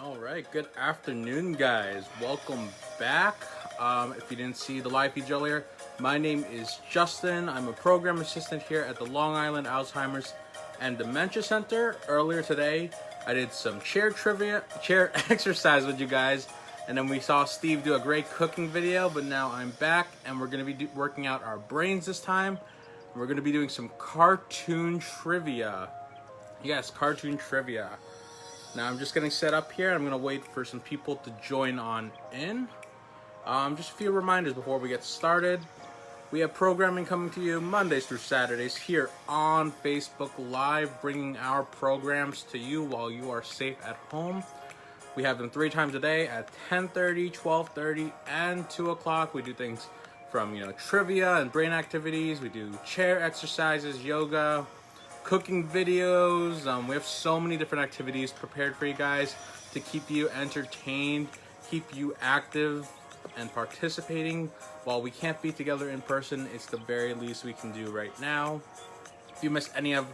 All right, good afternoon, guys. Welcome back. If you didn't see the live feed earlier, my name is Justin. I'm a program assistant here at the Long Island Alzheimer's and Dementia Center. Earlier today, I did some chair exercise with you guys, and then we saw Steve do a great cooking video. But now I'm back, and we're going to be working out our brains this time. We're going to be doing some cartoon trivia. Yes, cartoon trivia. Now I'm just getting set up here. I'm going to wait for some people to join on in. Just a few reminders before we get started. We have programming coming to you Mondays through Saturdays here on Facebook Live, bringing our programs to you while you are safe at home. We have them 3 times a day at 10:30, 12:30, and 2 o'clock. We do things from, trivia and brain activities. We do chair exercises, yoga, cooking videos. We have so many different activities prepared for you guys to keep you entertained, keep you active and participating. While we can't be together in person, it's the very least we can do right now. If you missed any of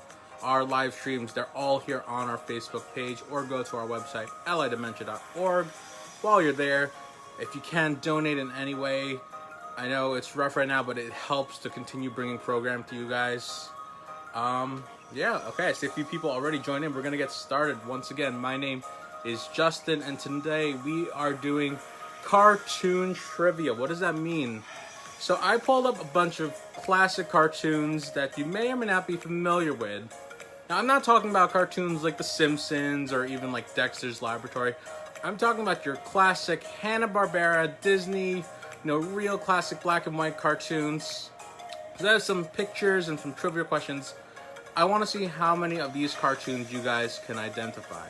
our live streams, they're all here on our Facebook page, or go to our website, lidementia.org. While you're there, if you can donate in any way, I know it's rough right now, but it helps to continue bringing program to you guys. Yeah, okay, so a few people already joined in. We're going to get started. Once again, my name is Justin, and today we are doing cartoon trivia. What does that mean? So I pulled up a bunch of classic cartoons that you may or may not be familiar with. Now, I'm not talking about cartoons like The Simpsons or even like Dexter's Laboratory. I'm talking about your classic Hanna-Barbera, Disney, real classic black and white cartoons. So there's some pictures and some trivia questions. I want to see how many of these cartoons you guys can identify.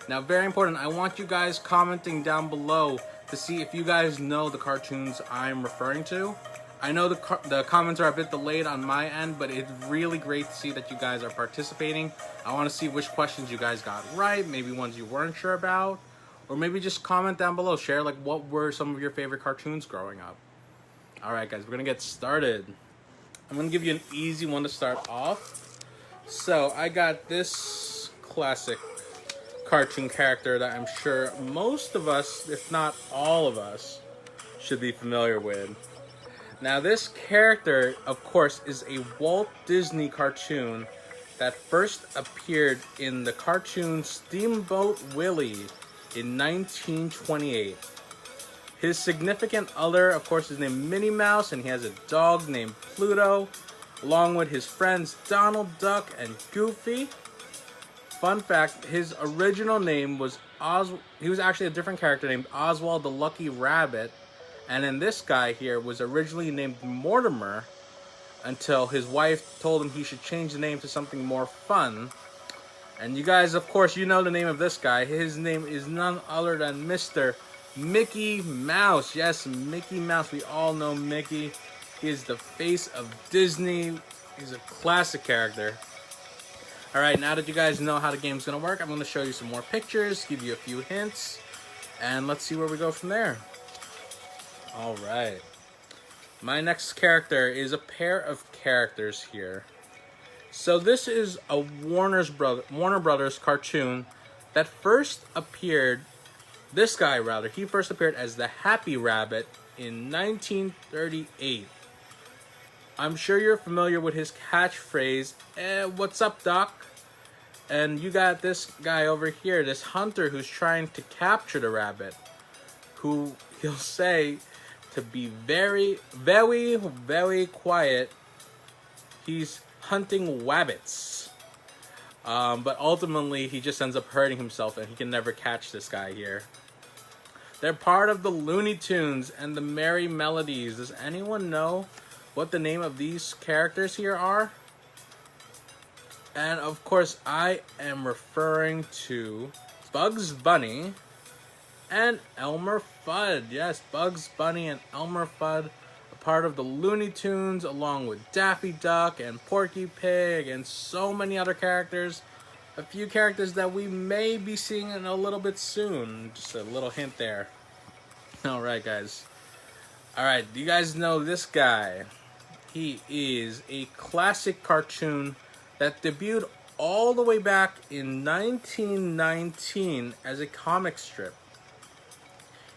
Now, very important, I want you guys commenting down below to see if you guys know the cartoons I'm referring to. I know the comments are a bit delayed on my end, but it's really great to see that you guys are participating. I want to see which questions you guys got right, maybe ones you weren't sure about, or maybe just comment down below. Share what were some of your favorite cartoons growing up. All right, guys, we're going to get started. I'm going to give you an easy one to start off. So I got this classic cartoon character that I'm sure most of us, if not all of us, should be familiar with. Now this character, of course, is a Walt Disney cartoon that first appeared in the cartoon Steamboat Willie in 1928. His significant other, of course, is named Minnie Mouse, and he has a dog named Pluto, along with his friends Donald Duck and Goofy. Fun fact, his original name was he was actually a different character named Oswald the Lucky Rabbit, and then this guy here was originally named Mortimer until his wife told him he should change the name to something more fun. And you guys, of course, you know the name of this guy. His name is none other than Mr. Mickey Mouse. Yes, Mickey Mouse. We all know Mickey. He is the face of Disney. He's a classic character. Alright, now that you guys know how the game's going to work, I'm going to show you some more pictures, give you a few hints, and let's see where we go from there. Alright. My next character is a pair of characters here. So this is a Warner Brothers cartoon that first appeared, he first appeared as the Happy Rabbit in 1938. I'm sure you're familiar with his catchphrase, "What's up, Doc?" And you got this guy over here, this hunter who's trying to capture the rabbit, who he'll say to be very, very, very quiet. He's hunting wabbits. But ultimately, he just ends up hurting himself, and he can never catch this guy here. They're part of the Looney Tunes and the Merry Melodies. Does anyone know what the name of these characters here are? And of course, I am referring to Bugs Bunny and Elmer Fudd. Yes, Bugs Bunny and Elmer Fudd, a part of the Looney Tunes, along with Daffy Duck and Porky Pig and so many other characters. A few characters that we may be seeing in a little bit soon. Just a little hint there. Alright, guys. Alright, do you guys know this guy? He is a classic cartoon that debuted all the way back in 1919 as a comic strip.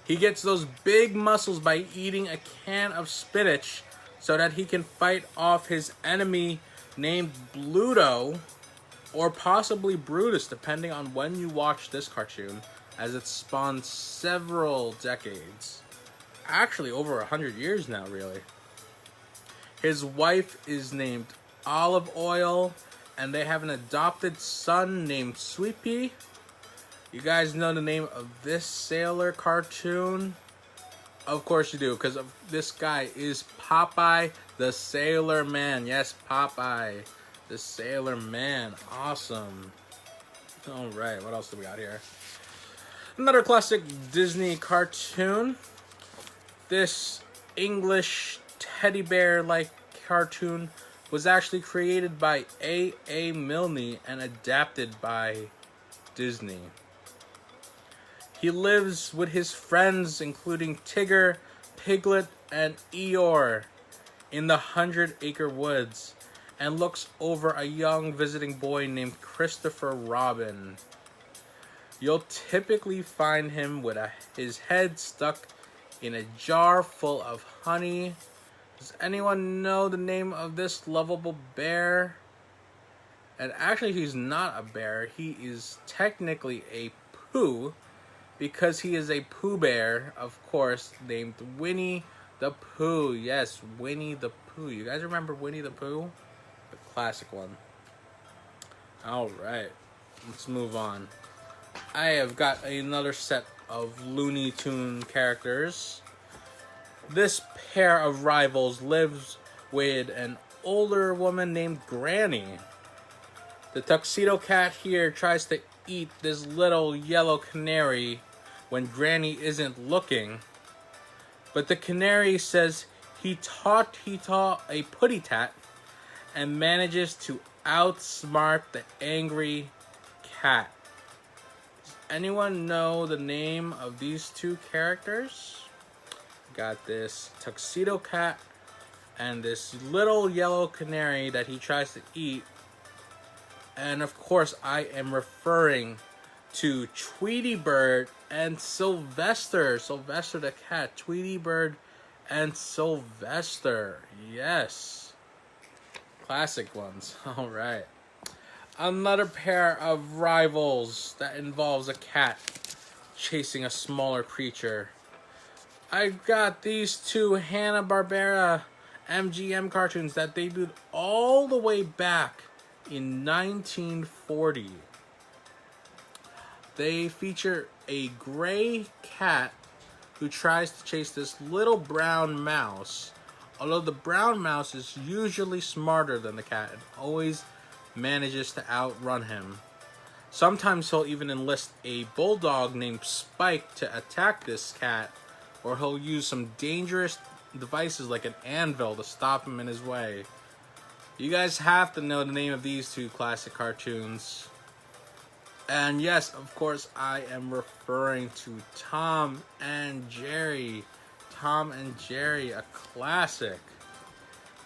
He gets those big muscles by eating a can of spinach so that he can fight off his enemy named Bluto, or possibly Brutus, depending on when you watch this cartoon, as it spawned several decades. Actually, over 100 years now, really. His wife is named Olive Oil, and they have an adopted son named Sweet Pea. You guys know the name of this sailor cartoon? Of course you do, because this guy is Popeye the Sailor Man. Yes, Popeye the Sailor Man. Awesome. Alright, what else do we got here? Another classic Disney cartoon. This English teddy bear-like cartoon was actually created by A.A. Milne and adapted by Disney. He lives with his friends, including Tigger, Piglet, and Eeyore, in the 100-acre woods, and looks over a young visiting boy named Christopher Robin. You'll typically find him with his head stuck in a jar full of honey. Does anyone know the name of this lovable bear? And actually, he's not a bear. He is technically a Pooh, because he is a Pooh Bear, of course, named Winnie the Pooh. Yes, Winnie the Pooh. You guys remember Winnie the Pooh? The classic one. Alright, let's move on. I have got another set of Looney Tune characters. This pair of rivals lives with an older woman named Granny. The Tuxedo Cat here tries to eat this little yellow canary when Granny isn't looking, but the canary says he taught a putty tat and manages to outsmart the angry cat. Does anyone know the name of these two characters? Got this Tuxedo Cat and this little yellow canary that he tries to eat. And of course, I am referring to Tweety Bird and Sylvester. Sylvester the cat. Tweety Bird and Sylvester. Yes. Classic ones. Alright. Another pair of rivals that involves a cat chasing a smaller creature. I've got these two Hanna-Barbera MGM cartoons that debuted all the way back in 1940. They feature a gray cat who tries to chase this little brown mouse, although the brown mouse is usually smarter than the cat and always manages to outrun him. Sometimes he'll even enlist a bulldog named Spike to attack this cat, or he'll use some dangerous devices like an anvil to stop him in his way. You guys have to know the name of these two classic cartoons. And yes, of course, I am referring to Tom and Jerry. Tom and Jerry, a classic.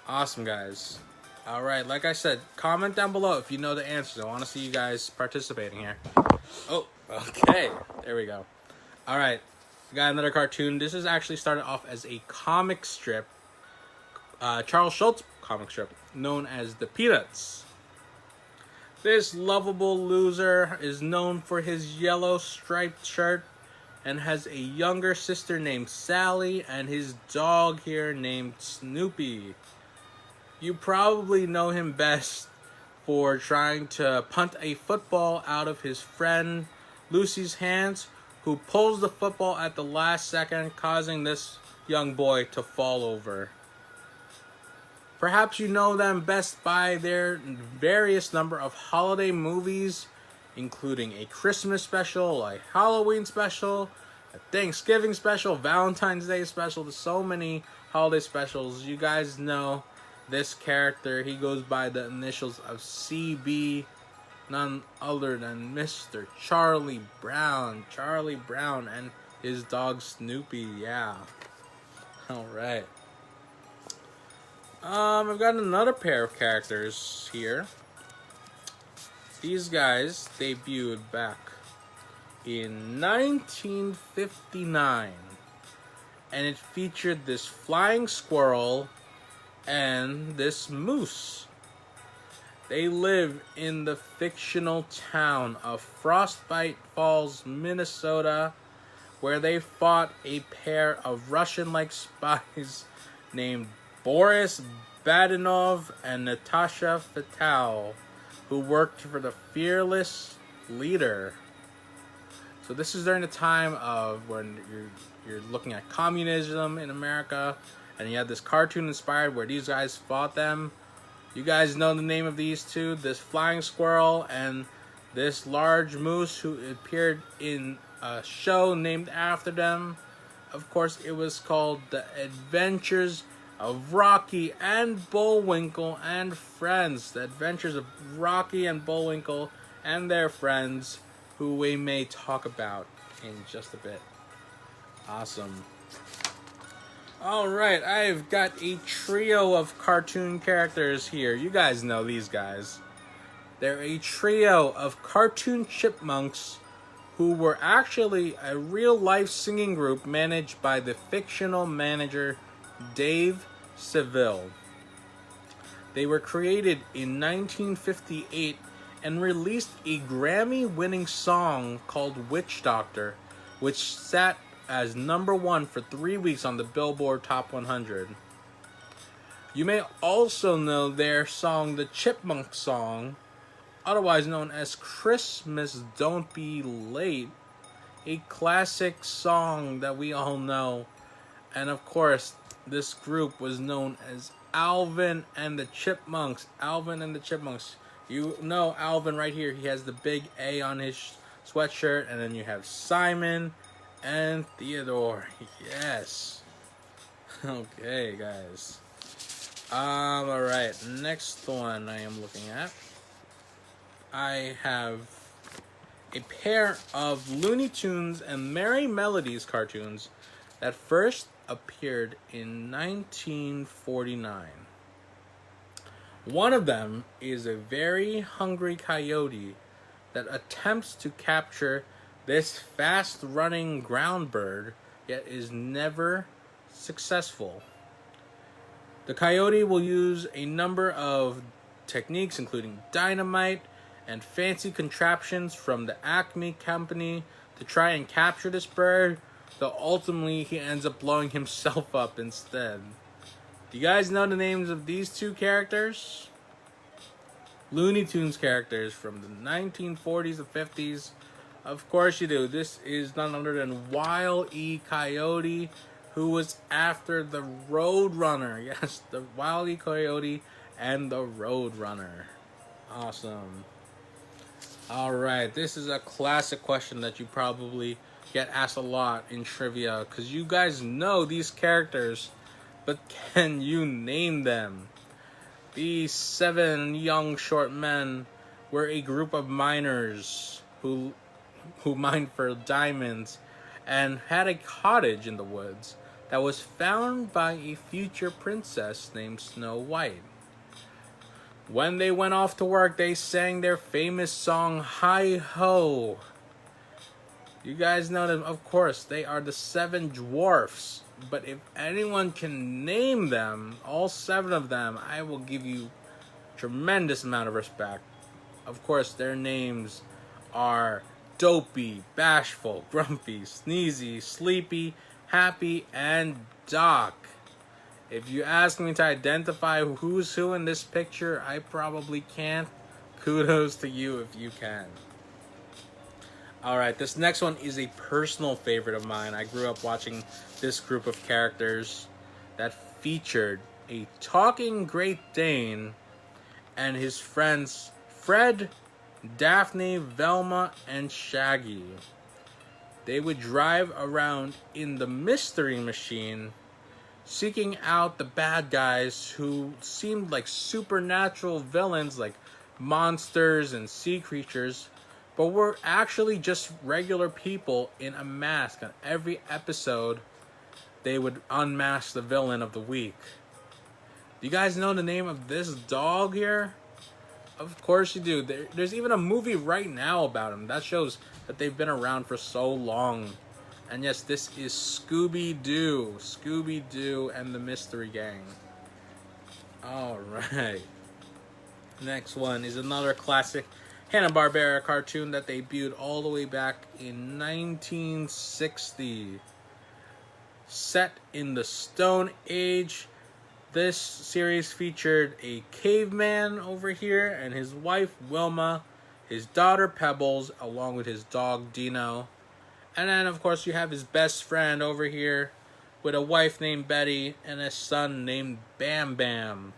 Awesome, guys. Alright, like I said, comment down below if you know the answers. I want to see you guys participating here. Oh, okay. There we go. Alright, got another cartoon. This is actually started off as a comic strip. Charles Schulz comic strip, known as The Peanuts. This lovable loser is known for his yellow striped shirt and has a younger sister named Sally and his dog here named Snoopy. You probably know him best for trying to punt a football out of his friend Lucy's hands, who pulls the football at the last second, causing this young boy to fall over. Perhaps you know them best by their various number of holiday movies, including a Christmas special, a Halloween special, a Thanksgiving special, Valentine's Day special. There's so many holiday specials. You guys know this character. He goes by the initials of CB, none other than Mr. Charlie Brown. Charlie Brown and his dog Snoopy, yeah. Alright. I've got another pair of characters here. These guys debuted back in 1959, and it featured this flying squirrel and this moose. They live in the fictional town of Frostbite Falls, Minnesota, where they fought a pair of Russian-like spies named Boris Badenov and Natasha Fatal, who worked for the fearless leader. So this is during the time of when you're looking at communism in America, and you have this cartoon inspired where these guys fought them. You guys know the name of these two, this flying squirrel and this large moose, who appeared in a show named after them. Of course, it was called The Adventures of Rocky and Bullwinkle and Friends. The Adventures of Rocky and Bullwinkle and their friends, who we may talk about in just a bit. Awesome. Alright, I've got a trio of cartoon characters here. You guys know these guys. They're a trio of cartoon chipmunks who were actually a real-life singing group managed by the fictional manager Dave Seville. They were created in 1958 and released a Grammy-winning song called Witch Doctor, which sat as #1 for 3 weeks on the Billboard Top 100. You may also know their song, the Chipmunk Song, otherwise known as Christmas Don't Be Late, a classic song that we all know. And of course, this group was known as Alvin and the Chipmunks. Alvin and the Chipmunks. You know Alvin right here. He has the big A on his sweatshirt. And then you have Simon and Theodore. Yes. Okay, guys. Alright. Next one I am looking at. I have a pair of Looney Tunes and Merry Melodies cartoons that first appeared in 1949. One of them is a very hungry coyote that attempts to capture this fast-running ground bird, yet is never successful. The coyote will use a number of techniques, including dynamite and fancy contraptions from the Acme Company, to try and capture this bird, though ultimately he ends up blowing himself up instead. Do you guys know the names of these two characters? Looney Tunes characters from the 1940s and 50s. Of course you do. This is none other than Wile E. Coyote, who was after the Roadrunner. Yes, the Wile E. Coyote and the Roadrunner. Awesome. Alright, this is a classic question that you probably get asked a lot in trivia, because you guys know these characters, but can you name them? These 7 young short men were a group of miners who mined for diamonds and had a cottage in the woods that was found by a future princess named Snow White. When they went off to work, they sang their famous song, Hi Ho. You guys know them, of course. They are the 7 dwarfs. But if anyone can name them, all 7 of them, I will give you tremendous amount of respect. Of course, their names are Dopey, Bashful, Grumpy, Sneezy, Sleepy, Happy, and Doc. If you ask me to identify who's who in this picture, I probably can't. Kudos to you if you can. Alright, this next one is a personal favorite of mine. I grew up watching this group of characters that featured a talking Great Dane and his friends Fred, Daphne, Velma, and Shaggy. They would drive around in the Mystery Machine, seeking out the bad guys who seemed like supernatural villains, like monsters and sea creatures, but were actually just regular people in a mask. On every episode, they would unmask the villain of the week. Do you guys know the name of this dog here? Of course you do. There's even a movie right now about them. That shows that they've been around for so long. And yes, this is Scooby-Doo. Scooby-Doo and the Mystery Gang. Alright. Next one is another classic Hanna-Barbera cartoon that debuted all the way back in 1960. Set in the Stone Age, this series featured a caveman over here and his wife Wilma, his daughter Pebbles, along with his dog Dino. And then of course you have his best friend over here with a wife named Betty and a son named Bam Bam.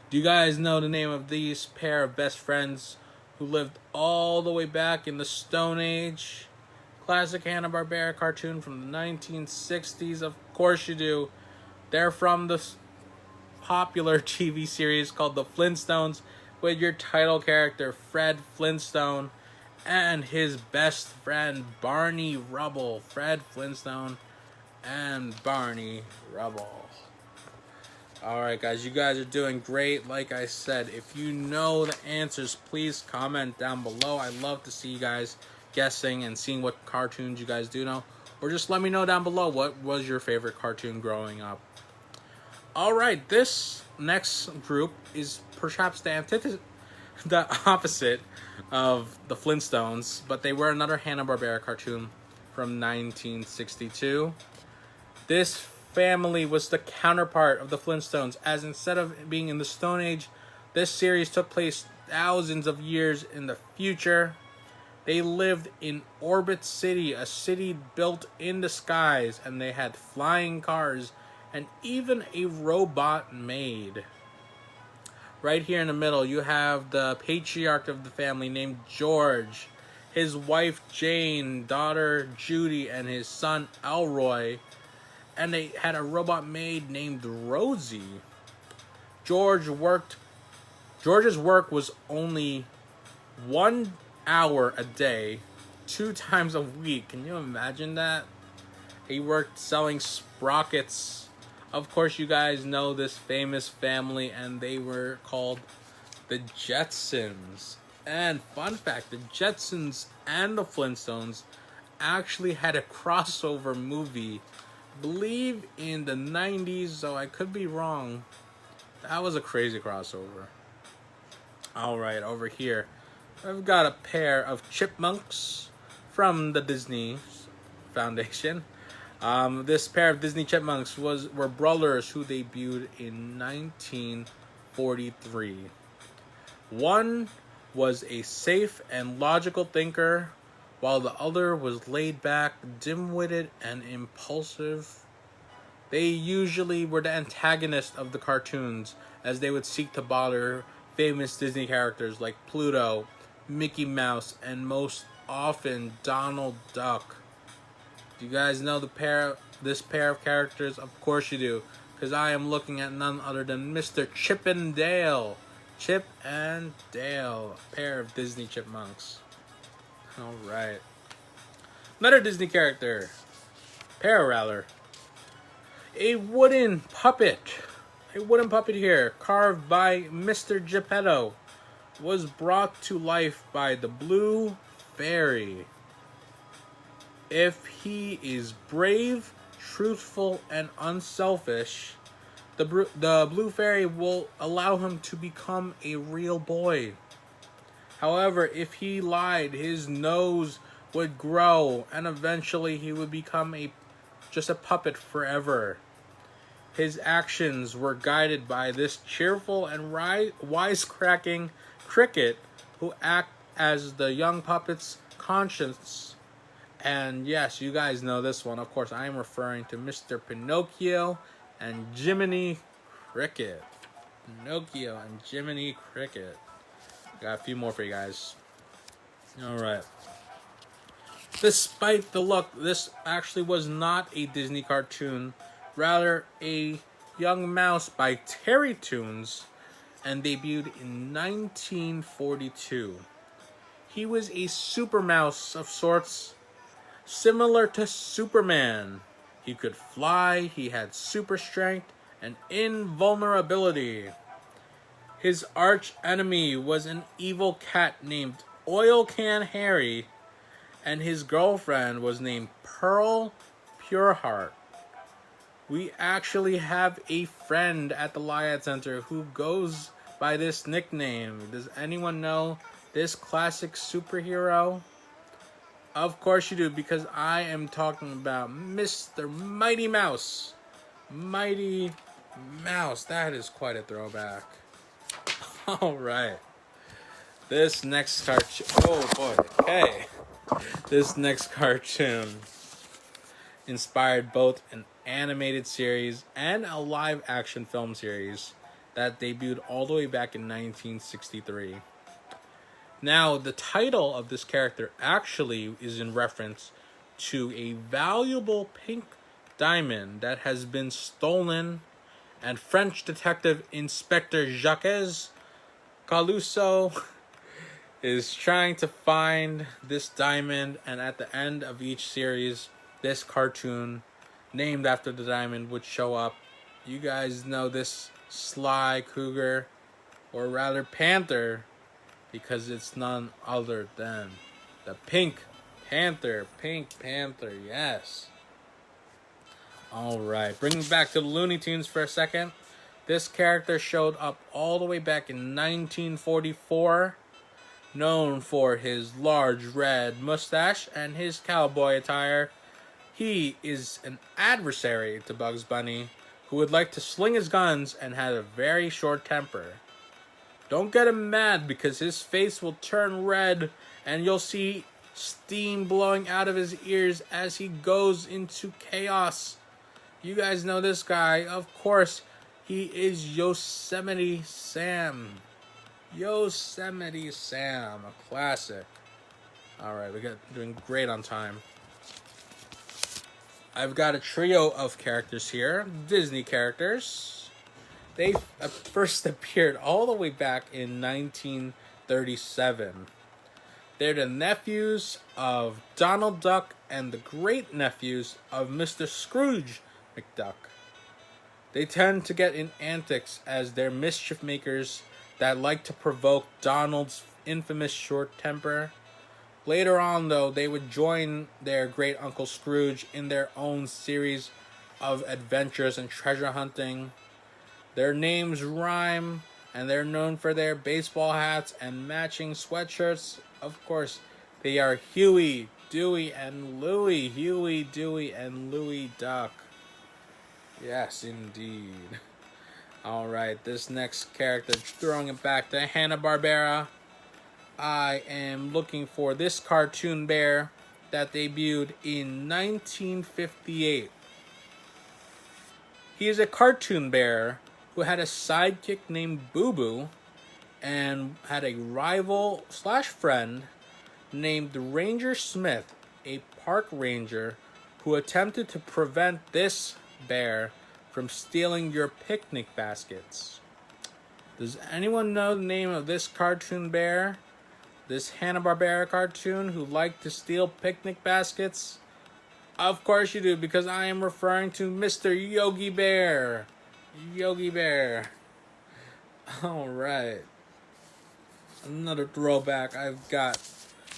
Do you guys know the name of these pair of best friends who lived all the way back in the Stone Age? Classic Hanna-Barbera cartoon from the 1960s. Of course you do. They're from the popular TV series called The Flintstones, with your title character Fred Flintstone and his best friend Barney Rubble. Fred Flintstone and Barney Rubble. Alright guys, you guys are doing great. Like I said, if you know the answers, please comment down below. I love to see you guys guessing and seeing what cartoons you guys do know. Or just let me know down below what was your favorite cartoon growing up. Alright, this next group is perhaps the opposite of the Flintstones, but they were another Hanna-Barbera cartoon from 1962. This family was the counterpart of the Flintstones, as instead of being in the Stone Age, this series took place thousands of years in the future. They lived in Orbit City, a city built in the skies, and they had flying cars and even a robot maid. Right here in the middle, you have the patriarch of the family named George, his wife Jane, daughter Judy, and his son Elroy. And they had a robot maid named Rosie. George's work was only 1 hour a day, 2 times a week. Can you imagine that? He worked selling sprockets. Of course, you guys know this famous family, and they were called the Jetsons. And fun fact, the Jetsons and the Flintstones actually had a crossover movie, I believe in the 90s, so I could be wrong. That was a crazy crossover. Alright, over here, I've got a pair of chipmunks from the Disney Foundation. This pair of Disney chipmunks were brothers who debuted in 1943. One was a safe and logical thinker, while the other was laid back, dim-witted, and impulsive. They usually were the antagonist of the cartoons, as they would seek to bother famous Disney characters like Pluto, Mickey Mouse, and most often Donald Duck. Do you guys know this pair of characters? Of course you do, because I am looking at none other than Mr. Chip and Dale. Chip and Dale, a pair of Disney chipmunks. Alright. Another Disney character, Para-Rattler. A wooden puppet here, carved by Mr. Geppetto, was brought to life by the Blue Fairy. If he is brave, truthful, and unselfish, the Blue Fairy will allow him to become a real boy. However, if he lied, his nose would grow, and eventually he would become just a puppet forever. His actions were guided by this cheerful and wisecracking cricket, who act as the young puppet's conscience. And yes, you guys know this one. Of course, I am referring to Mr. Pinocchio and Jiminy Cricket. Pinocchio and Jiminy Cricket. Got a few more for you guys. Alright. Despite the look, this actually was not a Disney cartoon. Rather, a Young Mouse by Terrytoons, and debuted in 1942. He was a super mouse of sorts, similar to Superman. He could fly, he had super strength, and invulnerability. His arch enemy was an evil cat named Oil Can Harry, and his girlfriend was named Pearl Pureheart. We actually have a friend at the Lyad Center who goes by this nickname. Does anyone know this classic superhero? Of course you do, because I am talking about Mr. Mighty Mouse. Mighty Mouse. That is quite a throwback. Alright. This next cartoon. Oh boy. Okay. This next cartoon inspired both an animated series and a live action film series that debuted all the way back in 1963. Now, the title of this character actually is in reference to a valuable pink diamond that has been stolen, and French detective Inspector Jacques Caluso is trying to find this diamond, and at the end of each series, this cartoon named after the diamond would show up. You guys know this sly cougar, or rather panther, because it's none other than the Pink Panther. Pink Panther, yes. Alright, bringing back to the Looney Tunes for a second. This character showed up all the way back in 1944. Known for his large red mustache and his cowboy attire, he is an adversary to Bugs Bunny, who would like to sling his guns and had a very short temper. Don't get him mad, because his face will turn red and you'll see steam blowing out of his ears as he goes into chaos. You guys know this guy, of course. He is Yosemite Sam. Yosemite Sam, a classic. Alright, we're doing great on time. I've got a trio of characters here, Disney characters. They first appeared all the way back in 1937. They're the nephews of Donald Duck and the great nephews of Mr. Scrooge McDuck. They tend to get in antics as they're mischief makers that like to provoke Donald's infamous short temper. Later on, though, they would join their great Uncle Scrooge in their own series of adventures and treasure hunting. Their names rhyme, and they're known for their baseball hats and matching sweatshirts. Of course, they are Huey, Dewey, and Louie. Huey, Dewey, and Louie Duck. Yes, indeed. Alright, this next character, throwing it back to Hanna-Barbera. I am looking for this cartoon bear that debuted in 1958. He is a cartoon bear who had a sidekick named Boo Boo and had a rival / friend named Ranger Smith, a park ranger who attempted to prevent this bear from stealing your picnic baskets. Does anyone know the name of this cartoon bear? This Hanna-Barbera cartoon who liked to steal picnic baskets? Of course you do, because I am referring to Mr. Yogi Bear. Yogi Bear. Alright. Another throwback I've got.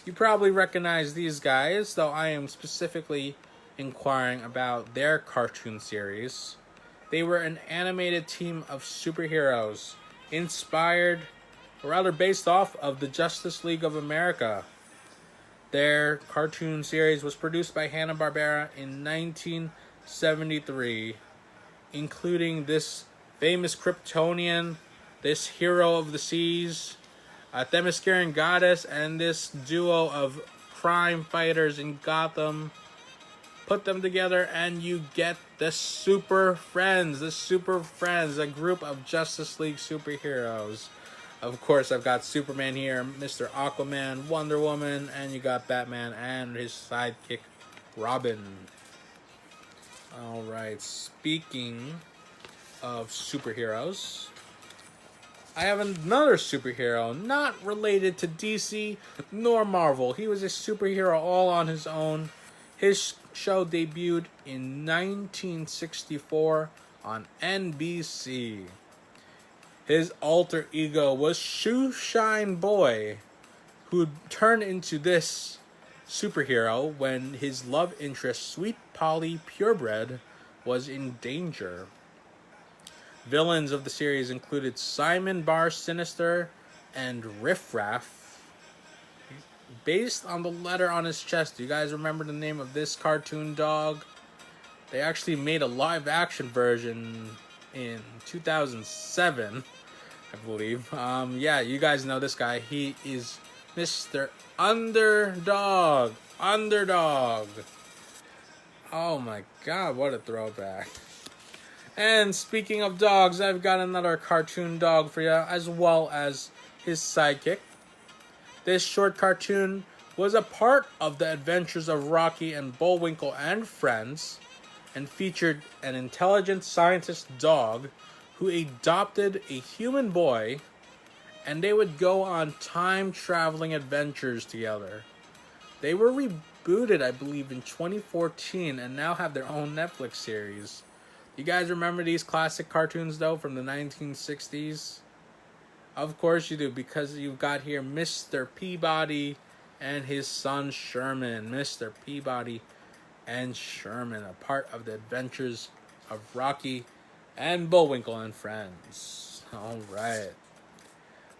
You probably recognize these guys, though I am specifically inquiring about their cartoon series. They were an animated team of superheroes, inspired, or rather based off of the Justice League of America. Their cartoon series was produced by Hanna-Barbera in 1973, including this famous Kryptonian, this hero of the seas, a Themysciran goddess, and this duo of crime fighters in Gotham. Put them together and you get the Super Friends. The Super Friends, a group of Justice League superheroes. Of course, I've got Superman here, Mr. Aquaman, Wonder Woman, and you got Batman and his sidekick, Robin. Alright, speaking of superheroes, I have another superhero, not related to DC nor Marvel. He was a superhero all on his own. His show debuted in 1964 on NBC. His alter ego was Shoeshine Boy, who turned into this superhero when his love interest, Sweet Polly Purebred, was in danger. Villains of the series included Simon Bar Sinister and Riff Raff. Based on the letter on his chest, do you guys remember the name of this cartoon dog? They actually made a live action version in 2007, I believe. Yeah, you guys know this guy. He is Mr. Underdog. Underdog. Oh my god, what a throwback. And speaking of dogs, I've got another cartoon dog for you, as well as his sidekick. This short cartoon was a part of the adventures of Rocky and Bullwinkle and Friends, and featured an intelligent scientist dog who adopted a human boy, and they would go on time-traveling adventures together. They were rebooted, I believe, in 2014, and now have their own Netflix series. You guys remember these classic cartoons, though, from the 1960s? Of course you do, because you've got here Mr. Peabody and his son Sherman. Mr. Peabody and Sherman, a part of the adventures of Rocky and Bullwinkle and Friends. Alright.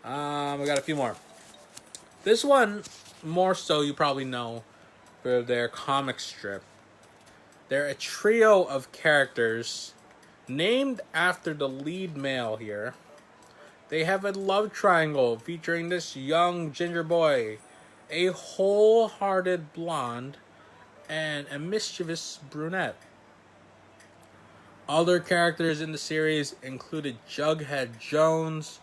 We got a few more. This one, more so you probably know for their comic strip. They're a trio of characters named after the lead male here. They have a love triangle featuring this young ginger boy, a wholehearted blonde, and a mischievous brunette. Other characters in the series included Jughead Jones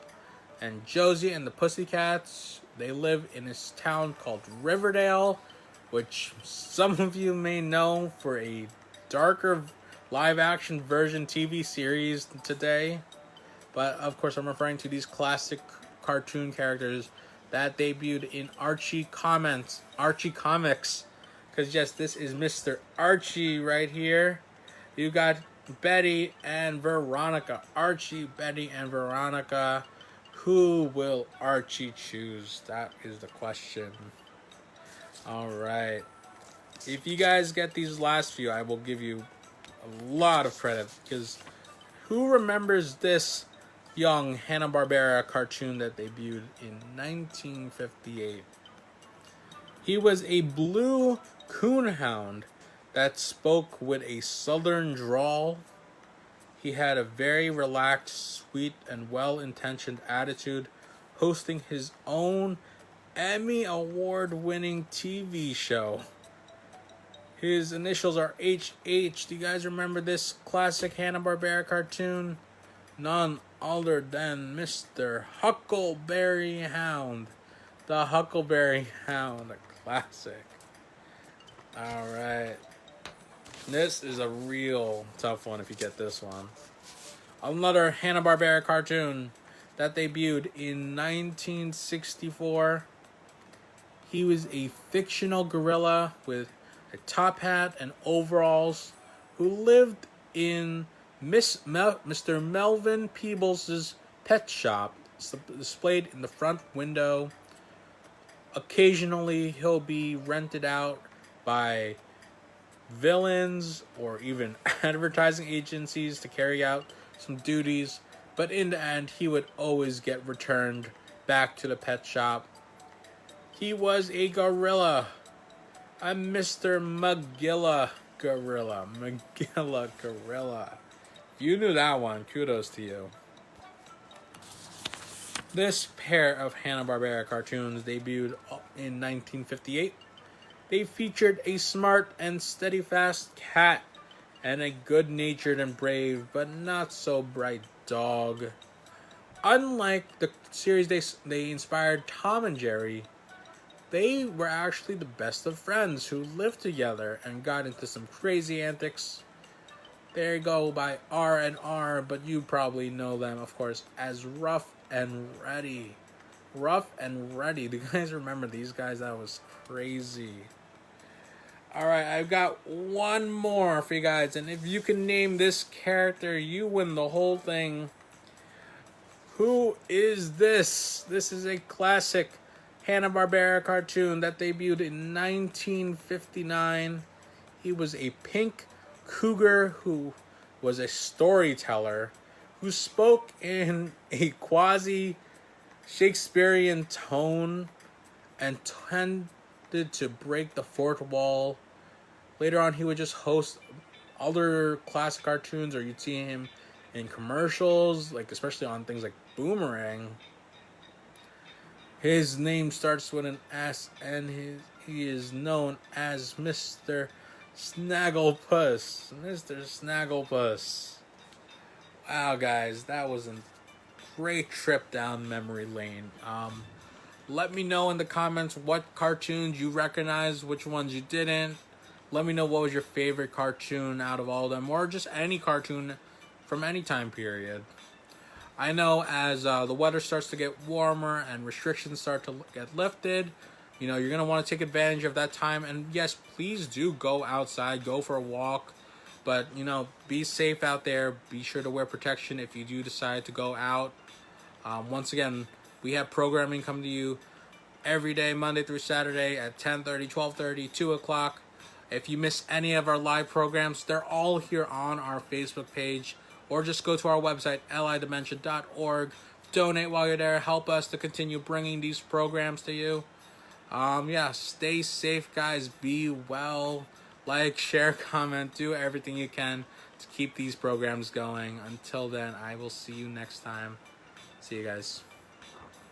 and Josie and the Pussycats. They live in this town called Riverdale, which some of you may know for a darker live-action version TV series today. But of course, I'm referring to these classic cartoon characters that debuted in Archie Comics. Because yes, this is Mr. Archie right here. You got Betty and Veronica. Archie, Betty, and Veronica. Who will Archie choose? That is the question. Alright. If you guys get these last few, I will give you a lot of credit. Because who remembers this young Hanna-Barbera cartoon that debuted in 1958? He was a blue coonhound that spoke with a southern drawl. He had a very relaxed, sweet, and well-intentioned attitude, hosting his own Emmy Award-winning TV show. His initials are HH. Do you guys remember this classic Hanna-Barbera cartoon? None other than Mr. Huckleberry Hound. The Huckleberry Hound, a classic. Alright. This is a real tough one if you get this one. Another Hanna-Barbera cartoon that debuted in 1964. He was a fictional gorilla with a top hat and overalls who lived in Mr. Melvin Peebles' pet shop, displayed in the front window. Occasionally, he'll be rented out by villains or even advertising agencies to carry out some duties, but in the end, he would always get returned back to the pet shop. He was a gorilla, a Mr. Magilla gorilla. Magilla gorilla. You knew that one. Kudos to you. This pair of Hanna-Barbera cartoons debuted in 1958. They featured a smart and steadfast cat and a good-natured and brave but not so bright dog. Unlike the series they inspired Tom and Jerry, they were actually the best of friends who lived together and got into some crazy antics. They go by R&R, but you probably know them, of course, as Ruff and Reddy. Ruff and Reddy. Do you guys remember these guys? That was crazy. Alright, I've got one more for you guys, and if you can name this character, you win the whole thing. Who is this? This is a classic Hanna-Barbera cartoon that debuted in 1959. He was a pink cougar who was a storyteller who spoke in a quasi Shakespearean tone and tended to break the fourth wall. Later on, he would just host other classic cartoons, or you'd see him in commercials, like especially on things like Boomerang. His name starts with an S, and he is known as Mr. Snagglepuss. Mr. Snagglepuss. Wow, guys, that was a great trip down memory lane. Let me know in the comments what cartoons you recognize, which ones you didn't. Let me know what was your favorite cartoon out of all of them, or just any cartoon from any time period. I know as the weather starts to get warmer and restrictions start to get lifted, you're going to want to take advantage of that time. And yes, please do go outside, go for a walk. But, be safe out there. Be sure to wear protection if you do decide to go out. Once again, we have programming coming to you every day, Monday through Saturday at 10:30, 12:30, 2 o'clock. If you miss any of our live programs, they're all here on our Facebook page. Or just go to our website, lidimension.org. Donate while you're there. Help us to continue bringing these programs to you. Stay safe, guys. Be well. Like, share, comment. Do everything you can to keep these programs going. Until then, I will see you next time. See you guys.